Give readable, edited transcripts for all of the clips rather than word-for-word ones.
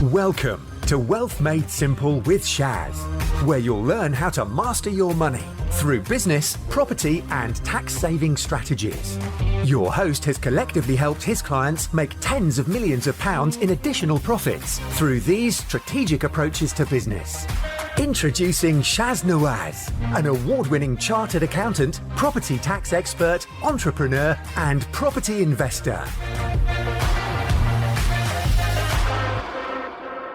Welcome to Wealth Made Simple with Shaz, where you'll learn how to master your money through business, property, and tax-saving strategies. Your host has collectively helped his clients make tens of millions of pounds in additional profits through these strategic approaches to business. Introducing Shaz Nawaz, an award-winning chartered accountant, property tax expert, entrepreneur, and property investor.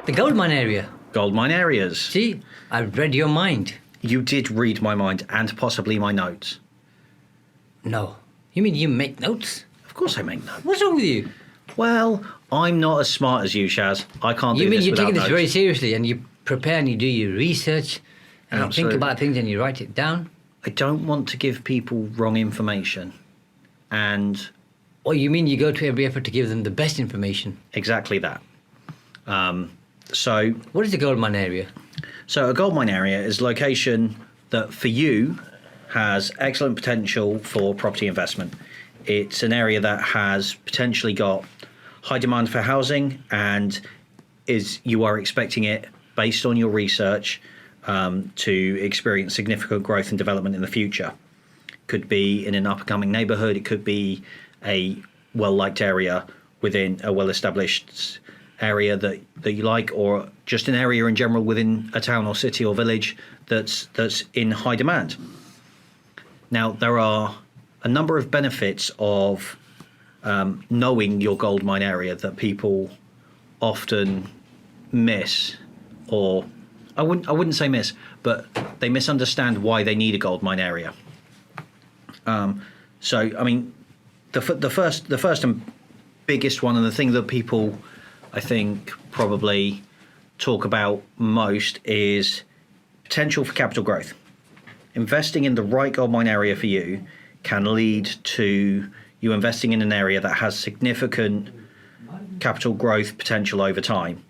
The Goldmine Area. Goldmine Areas. See, I've read your mind. You did read my mind and possibly my notes. No. You mean you make notes? Of course I make notes. What's wrong with you? Well, I'm not as smart as you, Shaz. I can't do You mean this you're without taking this notes. very seriously and you prepare and you do your research and you Absolutely. think about things and you write it down? I don't want to give people wrong information. And Or you mean you go to every effort to give them the best information? exactly that. So What is the Goldmine Area? a goldmine area is a location that for you has excellent potential for property investment. It's an area that has potentially got high demand for housing and you are expecting it based on your research to experience significant growth and development in the future. Could be in an up-and-coming neighborhood. It could be a well-liked area within a well-established area that you like, or just an area in general within a town or city or village that's in high demand. Now, there are a number of benefits of knowing your goldmine area that people often miss, or I wouldn't say miss, but they misunderstand why they need a goldmine area. So, I mean, the first and biggest one, and the thing that people, I think, probably talk about most is potential for capital growth. Investing in the right goldmine area for you can lead to you investing in an area that has significant capital growth potential over time.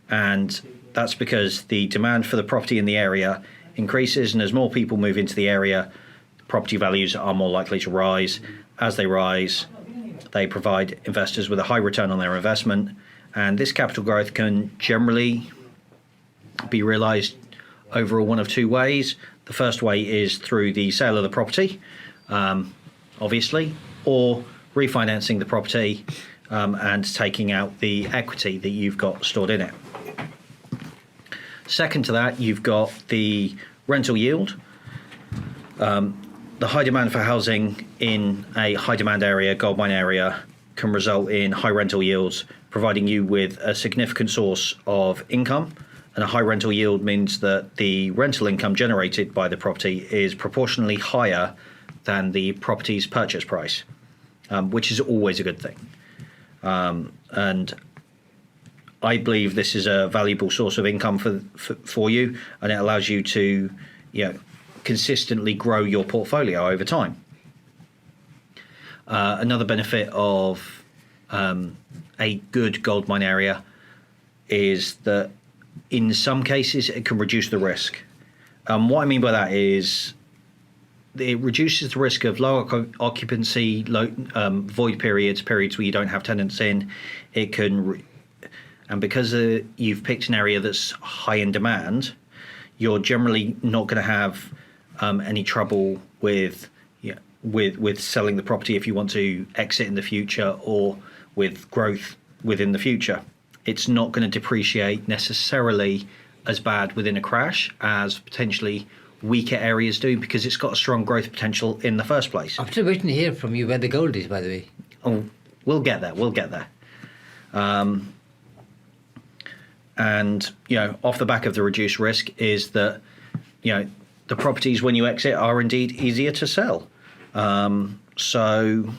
And that's because the demand for the property in the area increases, and as more people move into the area, property values are more likely to rise. As they rise, they provide investors with a high return on their investment. And this capital growth can generally be realised over one of two ways. The first way is through the sale of the property, obviously, or refinancing the property and taking out the equity that you've got stored in it. Second to that, you've got the rental yield. The high demand for housing in a high demand area, goldmine area, can result in high rental yields, providing you with a significant source of income. And a high rental yield means that the rental income generated by the property is proportionally higher than the property's purchase price, which is always a good thing. And I believe this is a valuable source of income for you, and it allows you to, consistently grow your portfolio over time. Another benefit of a good goldmine area is that in some cases it can reduce the risk. What I mean by that is it reduces the risk of low occupancy, void periods where you don't have tenants in. It can, and because you've picked an area that's high in demand, you're generally not going to have any trouble with selling the property if you want to exit in the future, or with growth within the future. It's not going to depreciate necessarily as bad within a crash as potentially weaker areas do, because it's got a strong growth potential in the first place. I'm still waiting to hear from you where the gold is, by the way. Oh, we'll get there. And, off the back of the reduced risk is that, the properties when you exit are indeed easier to sell. So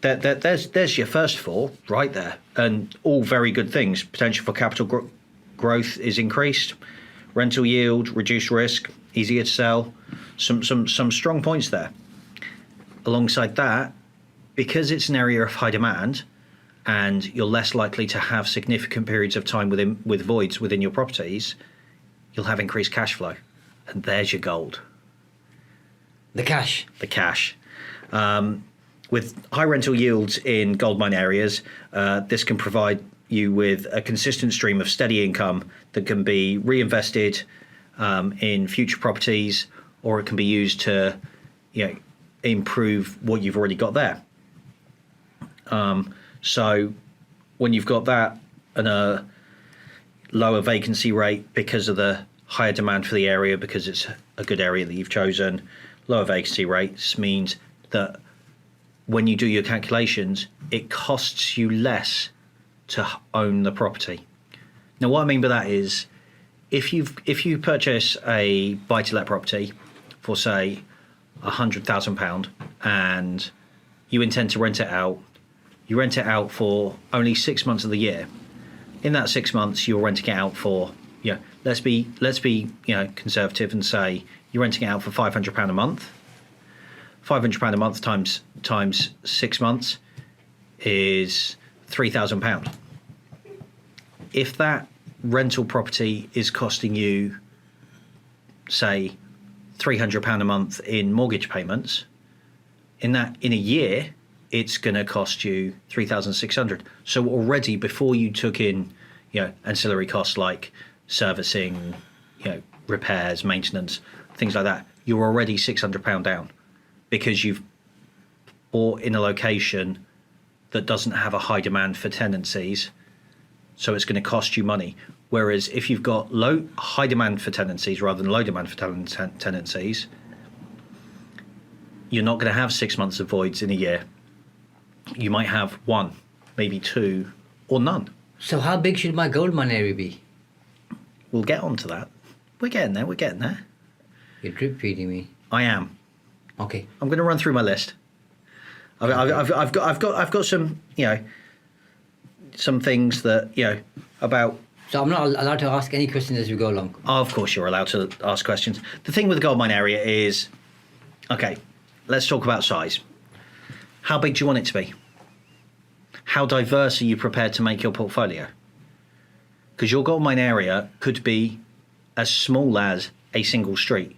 there's your first four right there, and all very good things. Potential for capital growth is increased, rental yield, reduced risk, easier to sell. Some strong points there. Alongside that, because it's an area of high demand, and you're less likely to have significant periods of time with voids within your properties, you'll have increased cash flow. And there's your gold. The cash. The cash. With high rental yields in goldmine areas, this can provide you with a consistent stream of steady income that can be reinvested in future properties, or it can be used to, improve what you've already got there. So when you've got that and a lower vacancy rate because of the higher demand for the area, because it's a good area that you've chosen, lower vacancy rates means that when you do your calculations, it costs you less to own the property. Now, what I mean by that is, if you purchase a buy-to-let property for, say, £100,000 and you intend to rent it out, you rent it out for only 6 months of the year. In that 6 months, you're renting it out for, let's be conservative and say you're renting it out for £500 a month. £500 a month times 6 months is £3,000. If that rental property is costing you, say, £300 a month in mortgage payments, in a year, it's going to cost you £3,600. So already, before you took in, ancillary costs like servicing, repairs, maintenance, things like that, you're already £600 down, because you've bought in a location that doesn't have a high demand for tenancies, so it's going to cost you money. Whereas if you've got high demand for tenancies rather than low demand for tenancies, you're not going to have 6 months of voids in a year. You might have one, maybe two, or none. So how big should my Goldmine area be? We'll get onto that. We're getting there. You're drip feeding me. I am. Okay. I'm going to run through my list. I've got some some things that about. So I'm not allowed to ask any questions as we go along. Oh, of course you're allowed to ask questions. The thing with the Goldmine area is, okay, let's talk about size. How big do you want it to be? How diverse are you prepared to make your portfolio? Because your Goldmine area could be as small as a single street,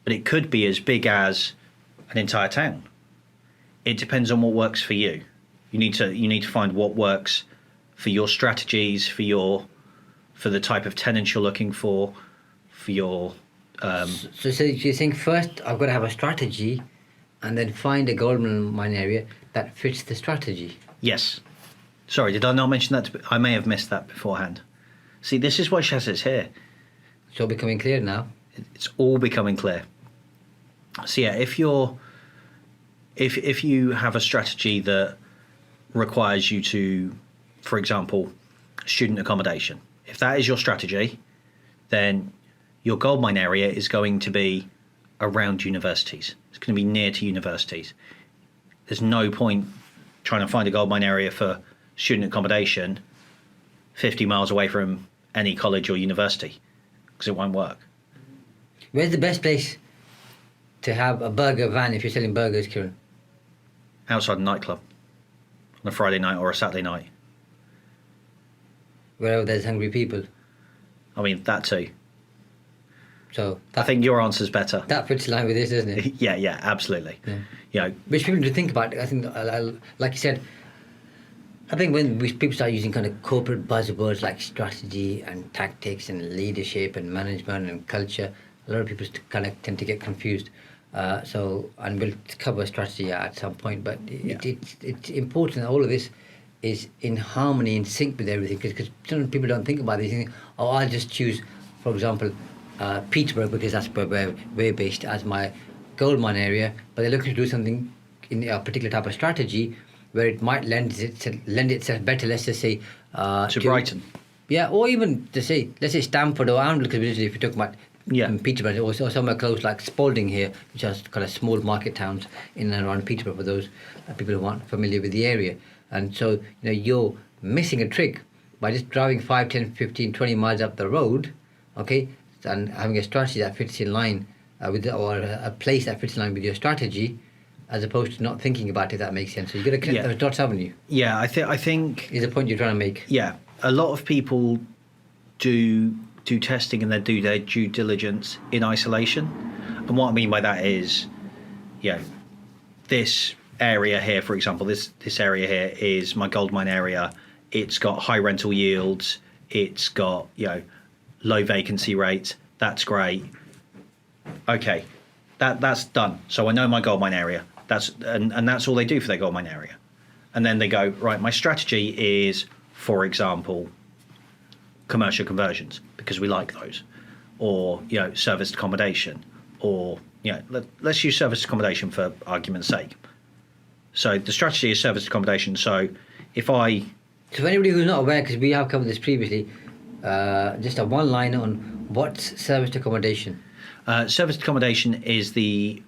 but it could be as big as an entire town. It depends on what works for you. You need to find what works for your strategies, for the type of tenants you're looking for your. So you think first I've got to have a strategy, and then find a Goldmine area that fits the strategy. Yes. Sorry, did I not mention that? I may have missed that beforehand. See, this is why Shaz is here. It's all becoming clear now. It's all becoming clear. So yeah, if you have a strategy that requires you to, for example, student accommodation, if that is your strategy, then your Goldmine area is going to be around universities. It's going to be near to universities. There's no point trying to find a Goldmine area for student accommodation 50 miles away from any college or university, because it won't work. Where's the best place to have a burger van if you're selling burgers, Kieran? Outside a nightclub on a Friday night or a Saturday night. Wherever there's hungry people. I mean, that too. So I think your answer's better. That fits in line with this, doesn't it? Yeah, absolutely. Yeah. Which people need to think about. I think, like you said, I think when people start using kind of corporate buzzwords like strategy and tactics and leadership and management and culture, a lot of people kind of tend to get confused. And we'll cover strategy at some point, but it's important that all of this is in harmony, in sync with everything, because some people don't think about these things. Oh, I'll just choose, for example, Peterborough, because that's where we're based, as my Goldmine area, but they're looking to do something in a particular type of strategy where it might lend itself better, let's just say... to Brighton. Yeah, or even to say, let's say Stamford or Arundel, because if you're talking about Peterborough, or somewhere close like Spalding here, which has kind of small market towns in and around Peterborough for those people who aren't familiar with the area. And so, you're missing a trick by just driving 5, 10, 15, 20 miles up the road, okay, and having a strategy that fits in line or a place that fits in line with your strategy, as opposed to not thinking about it, if that makes sense. So you've got to connect those dots, haven't you? Yeah, I think... Is the point you're trying to make. Yeah. A lot of people do testing and they do their due diligence in isolation. And what I mean by that is, this area here, for example, this area here is my Goldmine area. it's got high rental yields, it's got low vacancy rates. That's great. Okay, that's done. So I know my goldmine area. And that's all they do for their goldmine area. And then they go, right, my strategy is, for example, commercial conversions, because we like those, or serviced accommodation, or let's use serviced accommodation for argument's sake. So the strategy is serviced accommodation. So if I... So for anybody who's not aware, because we have covered this previously, just a one-liner on what's serviced accommodation. Serviced accommodation is the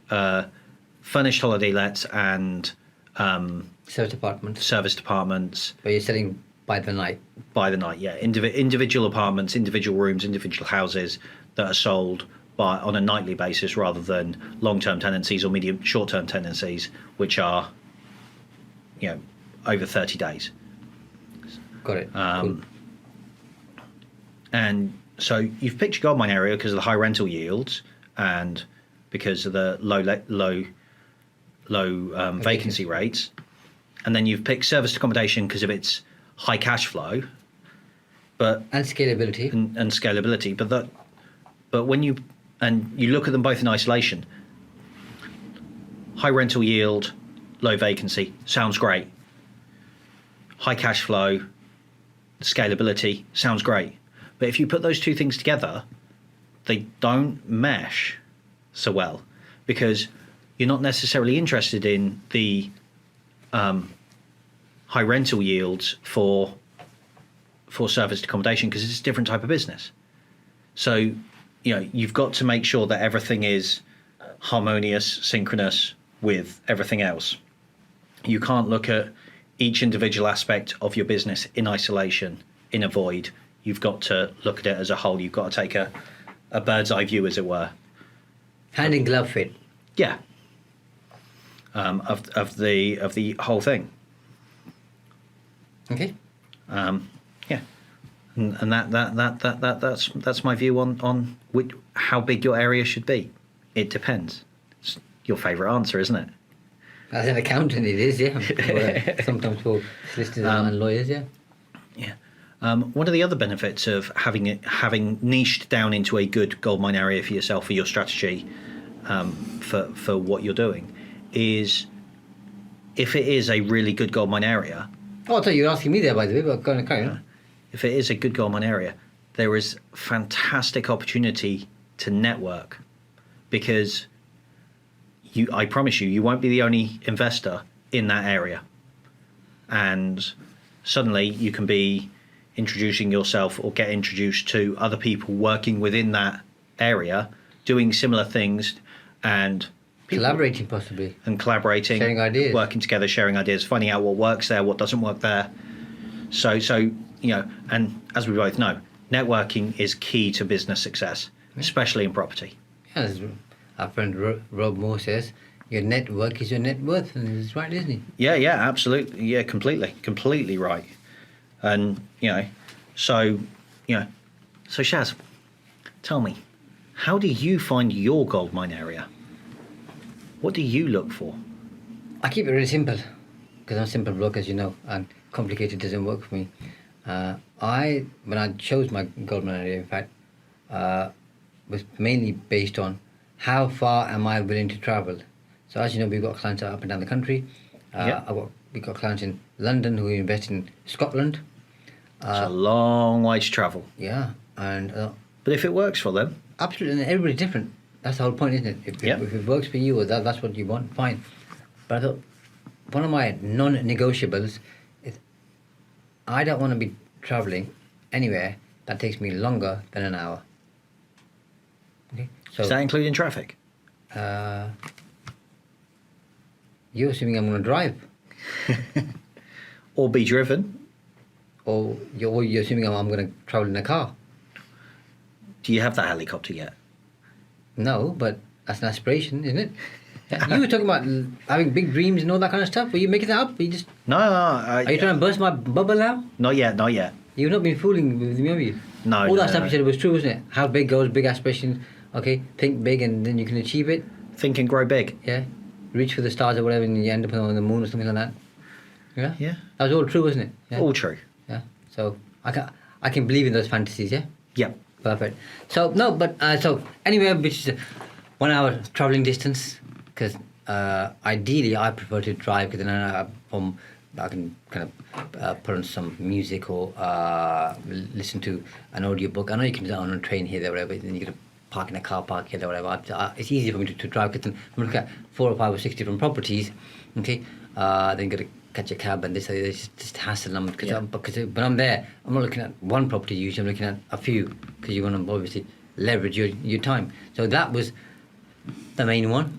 furnished holiday lets and Serviced apartments. Serviced apartments. Where you're selling by the night. By the night, yeah. Individual apartments, individual rooms, individual houses that are sold on a nightly basis rather than long-term tenancies or short-term tenancies, which are, over 30 days. Got it. Cool. And so you've picked your goldmine area because of the high rental yields and because of the low vacancy rates, and then you've picked serviced accommodation because of its high cash flow, and scalability. And scalability. But when you look at them both in isolation, high rental yield, low vacancy sounds great. High cash flow, scalability sounds great. But if you put those two things together, they don't mesh so well, because you're not necessarily interested in the high rental yields for serviced accommodation because it's a different type of business. So, you've got to make sure that everything is harmonious, synchronous with everything else. You can't look at each individual aspect of your business in isolation, in a void. You've got to look at it as a whole. You've got to take a bird's eye view, as it were. Hand in glove fit. Yeah. Of the whole thing. Okay. Yeah. And that's my view on how big your area should be. It depends. It's your favourite answer, isn't it? As an accountant, it is, yeah. Sometimes for solicitors and lawyers, yeah. Yeah. One of the other benefits of having niched down into a good goldmine area for yourself, for your strategy, for what you're doing, is if it is a really good goldmine area. Oh, I thought you were asking me there, by the way, but go on, carry on. If it is a good goldmine area, there is fantastic opportunity to network, because I promise you won't be the only investor in that area, and suddenly you can be introducing yourself or get introduced to other people working within that area, doing similar things, and collaborating possibly. And collaborating, sharing ideas, working together, sharing ideas, finding out what works there, what doesn't work there. So and as we both know, networking is key to business success, especially in property. Yeah, as our friend Rob Moore says, your network is your net worth, and he's right, isn't he? Yeah, absolutely. Yeah, completely right. And so Shaz, tell me, how do you find your goldmine area? What do you look for? I keep it really simple, because I'm a simple bloke, as you know, and complicated doesn't work for me. When I chose my goldmine area, in fact, was mainly based on how far am I willing to travel. So as you know, we've got clients up and down the country. We've got clients in London who invest in Scotland. It's a long way to travel. Yeah, and but if it works for them, absolutely, and everybody's different. That's the whole point, isn't it? If it works for you, or that's what you want, fine. But I thought one of my non-negotiables is I don't want to be travelling anywhere that takes me longer than an hour. Okay, so is that including traffic? You're assuming I'm going to drive, or be driven, or you're assuming I'm going to travel in a car. Do you have that helicopter yet? No, but that's an aspiration, isn't it? You were talking about having big dreams and all that kind of stuff. Were you making that up? No. Are you trying to burst my bubble now? Not yet. You've not been fooling with me, have you? No. All that stuff you said was true, wasn't it? How big goes, big aspirations. Okay, think big and then you can achieve it. Think and grow big. Yeah. Reach for the stars or whatever and you end up on the moon or something like that. Yeah? Yeah. That was all true, wasn't it? Yeah. All true. Yeah. So I can believe in those fantasies, yeah? Yeah. Perfect. So, no, but, so anywhere which is 1 hour traveling distance, because ideally I prefer to drive, because then I can kind of put on some music or listen to an audiobook. I know you can do that on a train here, there, whatever, then you can park in a car park here, there, whatever. It's easier for me to drive, because then I'm looking at 4 or 5 or 6 different properties, okay? Then you got to catch a cab, and this is just hassle. Because when I'm there, I'm not looking at one property usually, I'm looking at a few, because you want to obviously leverage your time. So that was the main one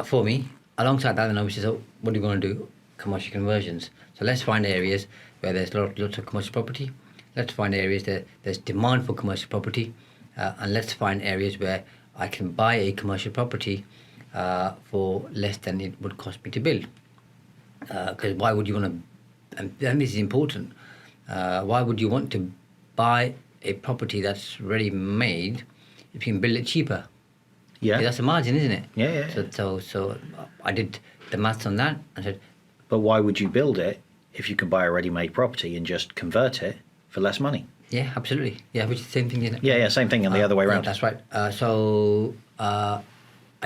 for me. Alongside that, then obviously, so what do you want to do? Commercial conversions. So let's find areas where there's lots of commercial property. Let's find areas that there's demand for commercial property, and let's find areas where I can buy a commercial property for less than it would cost me to build. Because why would you want to, and this is important, why would you want to buy a property that's ready made if you can build it cheaper? Yeah. That's a margin, isn't it? Yeah. So I did the maths on that and said, But why would you build it if you can buy a ready-made property and just convert it for less money? yeah, absolutely. Yeah, which is the same thing, isn't it? Yeah, same thing, and the other way around. Yeah, that's right. So I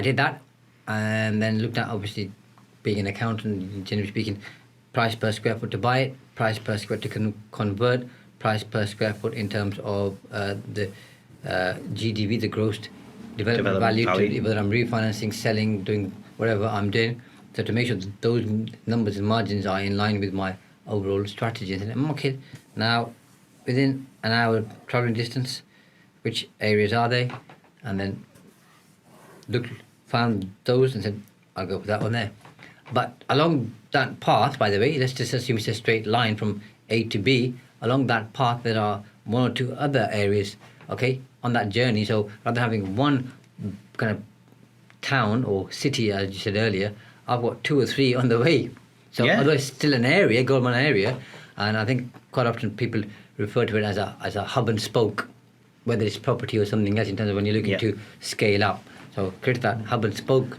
did that, and then looked at, obviously, being an accountant, generally speaking, price per square foot to buy it, price per square to convert, price per square foot in terms of the GDV, the gross development value, to whether I'm refinancing, selling, doing whatever I'm doing. So to make sure that those numbers and margins are in line with my overall strategy. And I'm okay. Now, within an hour traveling distance, which areas are they? And then found those and said, I'll go for that one there. But along that path, by the way, let's just assume it's a straight line from A to B. Along that path, there are 1 or 2 other areas, okay, on that journey. So rather than having one kind of town or city, as you said earlier, I've got 2 or 3 on the way. So although it's still an area, Goldmine Area, and I think quite often people refer to it as a hub and spoke, whether it's property or something else, in terms of when you're looking to scale up. So create that hub and spoke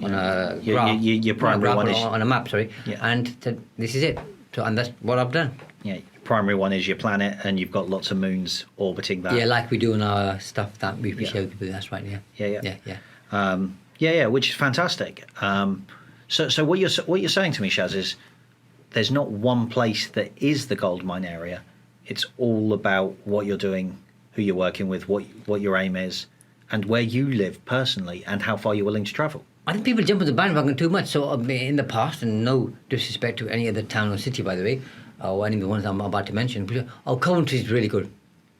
on a graph, your primary one is on a map, and said, this is it. So, and that's what I've done. Yeah, your primary one is your planet, and you've got lots of moons orbiting that. Yeah, like we do in our stuff that we share with people. That's right. Yeah, which is fantastic. So what you're saying to me, Shaz, is there's not one place that is the Goldmine Area. It's all about what you're doing, who you're working with, what your aim is, and where you live personally, and how far you're willing to travel. I think people jump on the bandwagon too much. So in the past, and no disrespect to any other town or city, by the way, or any of the ones I'm about to mention, people say, oh, Coventry's really good.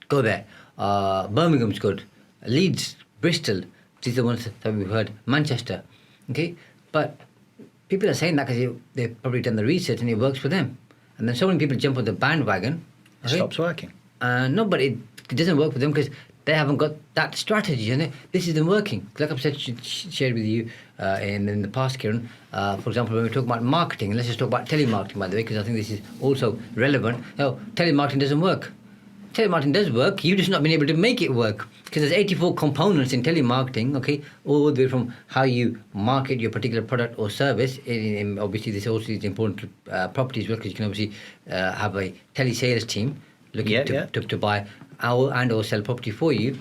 Go there. Birmingham's good. Leeds, Bristol, these are the ones that we've heard. Manchester. Okay? But people are saying that because they've probably done the research and it works for them. And then so many people jump on the bandwagon. It stops working. No, but it doesn't work for them because they haven't got that strategy, and this isn't working. Like I've shared with you in the past, Kieran, for example, when we talk about marketing, and let's just talk about telemarketing, by the way, because I think this is also relevant. No, telemarketing doesn't work. Telemarketing does work, you've just not been able to make it work, because there's 84 components in telemarketing, okay, all the way from how you market your particular product or service. Obviously, this also is important to property as well, because you can obviously have a telesales team looking to buy or sell property for you.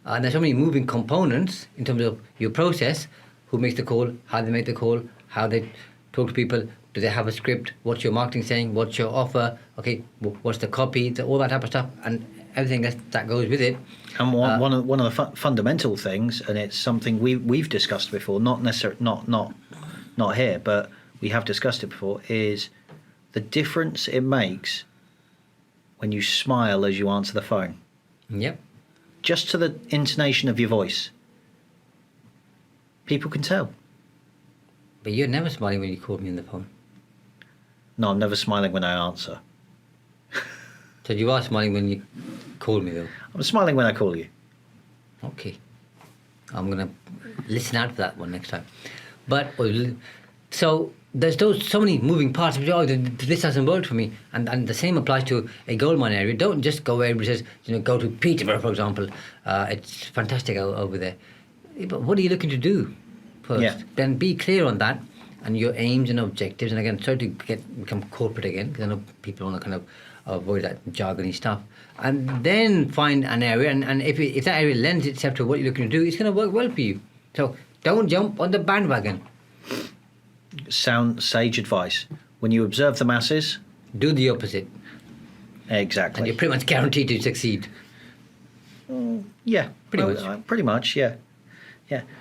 And there's so many moving components in terms of your process, who makes the call, how they make the call, how they talk to people, do they have a script, what's your marketing saying, what's your offer, okay, what's the copy, all that type of stuff, and everything that goes with it. And one of the fundamental things, and it's something we've discussed before, not necessarily not here, but we have discussed it before, is the difference it makes when you smile as you answer the phone. Yep. Just to the intonation of your voice. People can tell. But you're never smiling when you call me on the phone. No, I'm never smiling when I answer. So you are smiling when you call me, though? I'm smiling when I call you. Okay. I'm going to listen out for that one next time. But, so there's so many moving parts. This hasn't worked for me. And the same applies to a Goldmine Area. Don't just go where everybody says, go to Peterborough, for example. It's fantastic over there. But what are you looking to do first? Yeah. Then be clear on that. and your aims and objectives. And again, try to become corporate again, because I know people want to kind of avoid that jargony stuff. And then find an area, and if that area lends itself to what you're looking to do, it's going to work well for you. So don't jump on the bandwagon. Sound sage advice. When you observe the masses, Do the opposite, exactly. and you're pretty much guaranteed to succeed. Yeah, pretty much. Yeah.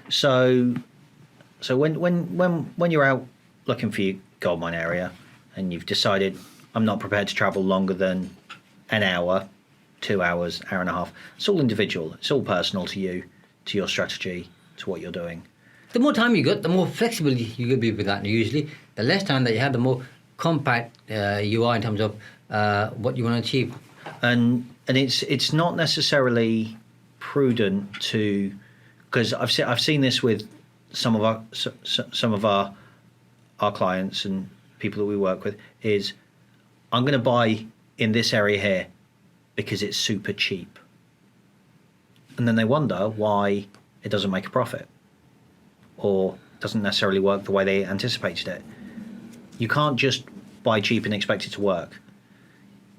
So when you're out looking for your Goldmine area, and you've decided I'm not prepared to travel longer than an hour, 2 hours, hour and a half. It's all individual. It's all personal to you, to your strategy, to what you're doing. The more time you got, the more flexible you could be with that. And usually, the less time that you have, the more compact you are in terms of what you want to achieve. And it's not necessarily prudent to, because I've seen this with some of our clients and people that we work with, is I'm going to buy in this area here because it's super cheap, and then they wonder why it doesn't make a profit or doesn't necessarily work the way they anticipated it. You can't just buy cheap and expect it to work.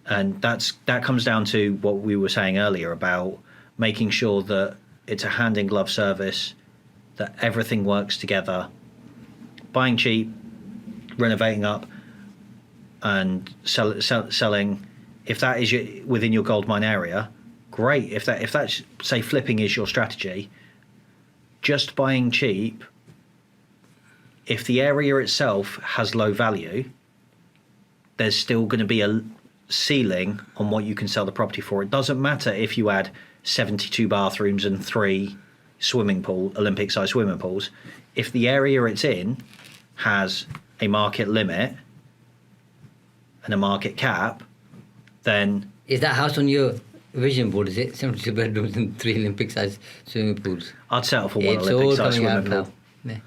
And that comes down to what we were saying earlier about making sure that it's a hand-in-glove service, that everything works together. Buying cheap, renovating up, and selling. If that is within your Goldmine area, great. If that's say flipping is your strategy, just buying cheap. If the area itself has low value, there's still going to be a ceiling on what you can sell the property for. It doesn't matter if you add 72 bathrooms and 3 Olympic-sized swimming pools. If the area it's in has a market limit and a market cap, then... Is that house on your vision board, is it? 72 bedrooms and 3 Olympic-sized swimming pools. I'd settle for one Olympic-sized swimming pool. Yeah.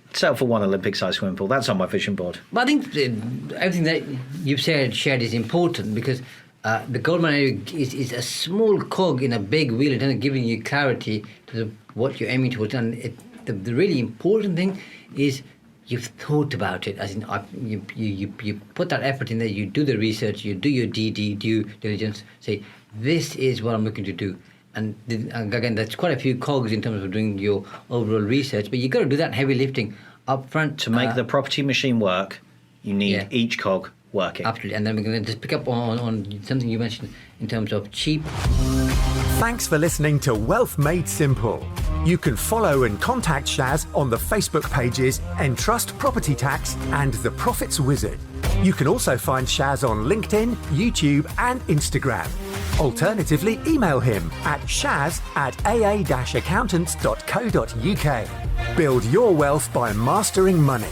I'd settle for one Olympic-sized swimming pool. That's on my vision board. But I think everything that you've shared is important, because the Goldmine area is a small cog in a big wheel in terms of giving you clarity to what you're aiming towards. And the really important thing is you've thought about it. As in, you put that effort in there. You do the research. You do your due diligence. Say, this is what I'm looking to do. And again, that's quite a few cogs in terms of doing your overall research. But you've got to do that heavy lifting up front. To make the property machine work, you need each cog working. Absolutely. And then we're going to just pick up on something you mentioned in terms of cheap. Thanks for listening to Wealth Made Simple. You can follow and contact Shaz on the Facebook pages Entrust Property Tax and The Profits Wizard. You can also find Shaz on LinkedIn, YouTube and Instagram. Alternatively, email him at shaz@aa-accountants.co.uk. Build your wealth by mastering money.